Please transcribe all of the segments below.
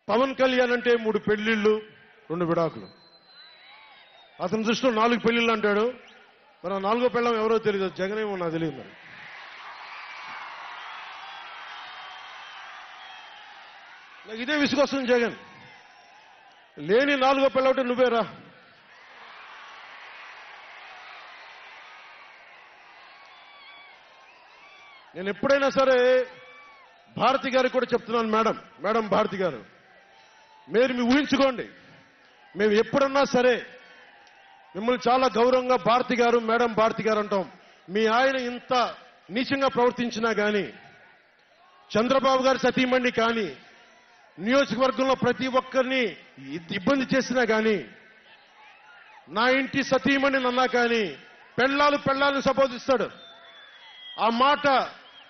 పవన్ కళ్యాణ్ అంటే 3 పెళ్లిళ్ళు 2 విడాకులు. అతని దృష్టిలో 4 పెళ్లిళ్ళు అంటాడు. మరి ఆ 4గో పెళ్ళం ఎవరో తెలియదు. జగన్ ఏమో నాకు తెలియదు. మరి నాకు ఇదే విసుగొస్తుంది. జగన్ లేని 4గో పెళ్ళవుటే నువ్వేరా. నేను ఎప్పుడైనా సరే భారతి గారికి కూడా చెప్తున్నాను, మేడం భారతి గారు, మీరు ఊహించుకోండి, మేము ఎప్పుడన్నా సరే మిమ్మల్ని చాలా గౌరవంగా భారతి గారు, మేడం భారతి గారు అంటాం. మీ ఆయన ఇంత నీచంగా ప్రవర్తించినా కానీ, చంద్రబాబు గారి సతీమణి కానీ, నియోజకవర్గంలో ప్రతి ఒక్కరిని ఇబ్బంది చేసినా కానీ, నా ఇంటి సతీమణి అన్నా కానీ పెళ్ళాలను సంబోధిస్తాడు. ఆ మాట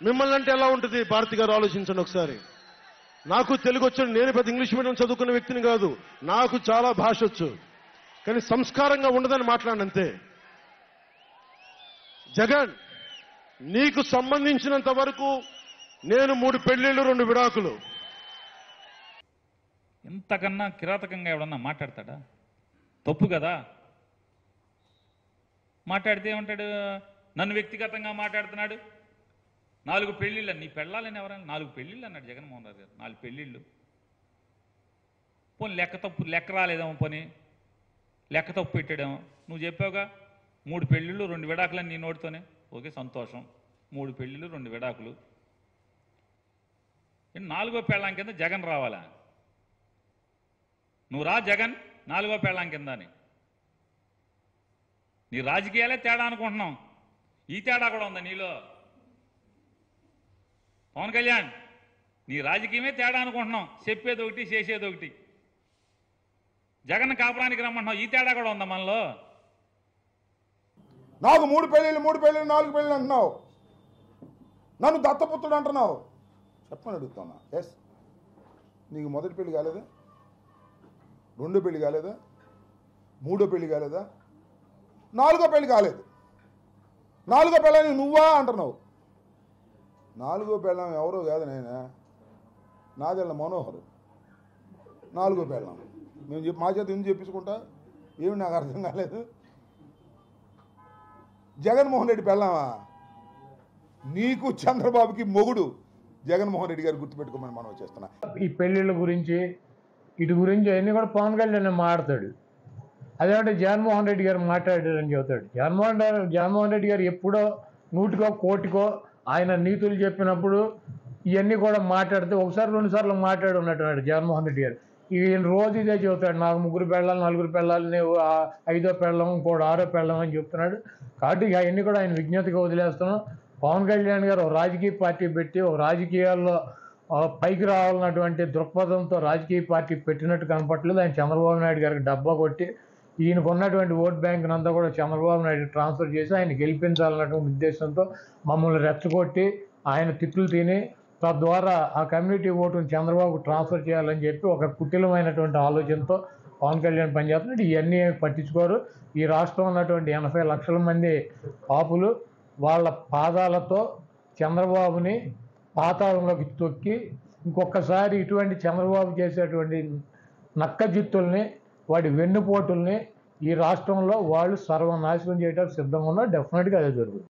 మిమ్మల్ని అంటే ఎలా ఉంటుంది భారతి గారు? ఆలోచించండి ఒకసారి. నాకు తెలుగు వచ్చాడు, నేను పెద్ద ఇంగ్లీష్ మీడియం చదువుకున్న వ్యక్తిని కాదు, నాకు చాలా భాష వచ్చు, కానీ సంస్కారంగా ఉండదని మాట్లాడినంతే. జగన్, నీకు సంబంధించినంత వరకు నేను 3 పెళ్లిళ్ళు 2 విడాకులు. ఇంతకన్నా కిరాతకంగా ఎవడన్నా మాట్లాడతాడా? తప్పు కదా. మాట్లాడితే ఏమంటాడు? నన్ను వ్యక్తిగతంగా మాట్లాడుతున్నాడు. 4 పెళ్లిళ్ళు. నీ పెళ్ళాలని ఎవరైనా 4 పెళ్లిళ్ళు అన్నాడు జగన్మోహన్ రెడ్డి గారు. 4 పెళ్లిళ్ళు. పోనీ లెక్క రాలేదేమో, పోనీ లెక్క తప్పు పెట్టాడేమో. నువ్వు చెప్పావుగా 3 పెళ్లిళ్ళు 2 విడాకులని నీ నోటితోనే. ఓకే, సంతోషం. 3 పెళ్లిళ్ళు 2 విడాకులు. 4గో పెళ్ళాం కింద జగన్ రావాలా? నువ్వు రా జగన్ 4గో పెళ్ళాం కింద అని. నీ రాజకీయాలే తేడా అనుకుంటున్నాం. ఈ తేడా కూడా ఉందా నీలో? పవన్ కళ్యాణ్, నీ రాజకీయమే తేడా అనుకుంటున్నాం. చెప్పేది ఒకటి, చేసేది ఒకటి. జగన్ కాపురానికి రమ్మంటున్నావు. ఈ తేడా కూడా ఉందా మనలో? నాకు 3 పెళ్ళిళ్ళు 4 పెళ్ళిళ్ళు అంటున్నావు. నన్ను దత్తపుత్రుడు అంటున్నావు. చెప్పని అడుగుతున్నా. ఎస్, నీకు మొదటి పెళ్లి కాలేదా? 2 పెళ్లి కాలేదా? 3 పెళ్లి కాలేదా? 4గో పెళ్లి కాలేదు. 4గో పెళ్ళని నువ్వా అంటున్నావు. 4గో పెళ్ళం ఎవరో కాదు నాయన, నాదెళ్ళ మనోహర్ 4గో పెళ్ళం. మేము మా చేత ఎందుకు చెప్పించుకుంటా? ఏమి నాకు అర్థం కాలేదు. జగన్మోహన్ రెడ్డి పెళ్ళామా? నీకు చంద్రబాబుకి మొగుడు జగన్మోహన్ రెడ్డి గారు గుర్తుపెట్టుకోమని మనం చేస్తున్నా. ఈ పెళ్ళిళ్ళ గురించి ఇటు గురించి అన్నీ కూడా పవన్ కళ్యాణ్ మాట్లాడతాడు. అదేమంటే జగన్మోహన్ రెడ్డి గారు మాట్లాడారని చెబుతాడు. జగన్మోహన్ రెడ్డి గారు ఎప్పుడో 100కో 1,00,00,000కో ఆయన నీతులు చెప్పినప్పుడు ఇవన్నీ కూడా మాట్లాడితే 1-2 సార్లు మాట్లాడి ఉన్నట్టున్నాడు జగన్మోహన్ రెడ్డి గారు. ఈయన రోజు ఇదే చెబుతాడు, నాకు 3 పెళ్ళాలి 4 పెళ్ళాలి, నేను 5వ పెళ్ళం, ఇంకోటి 6వ పెళ్ళం అని చెప్తున్నాడు. కాబట్టి అవన్నీ కూడా ఆయన విజ్ఞతగా వదిలేస్తున్నాం. పవన్ కళ్యాణ్ గారు ఒక రాజకీయ పార్టీ పెట్టి ఒక రాజకీయాల్లో పైకి రావాలన్నటువంటి దృక్పథంతో రాజకీయ పార్టీ పెట్టినట్టు కనపట్లేదు. ఆయన చంద్రబాబు నాయుడు గారికి డబ్బా కొట్టి ఈయనకు ఉన్నటువంటి ఓట్ బ్యాంక్ని అంతా కూడా చంద్రబాబు నాయుడు ట్రాన్స్ఫర్ చేసి ఆయన గెలిపించాలన్నటువంటి ఉద్దేశంతో మమ్మల్ని రెచ్చగొట్టి ఆయన తిట్లు తిని తద్వారా ఆ కమ్యూనిటీ ఓటును చంద్రబాబు ట్రాన్స్ఫర్ చేయాలని చెప్పి ఒక కుటిలమైనటువంటి ఆలోచనతో పవన్ కళ్యాణ్ పనిచేస్తున్నాడు. ఇవన్నీ పట్టించుకోరు. ఈ రాష్ట్రం ఉన్నటువంటి 80 లక్షల మంది కాపులు వాళ్ళ పాదాలతో చంద్రబాబుని పాతాళంలోకి తొక్కి ఇంకొకసారి ఇటువంటి చంద్రబాబు చేసేటువంటి నక్కజిత్తుల్ని, వాడి వెన్నుపోటుల్ని ఈ రాష్ట్రంలో వాళ్ళు సర్వనాశనం చేయడానికి సిద్ధంగా ఉన్నారు. డెఫినెట్గా అదే జరుగుతుంది.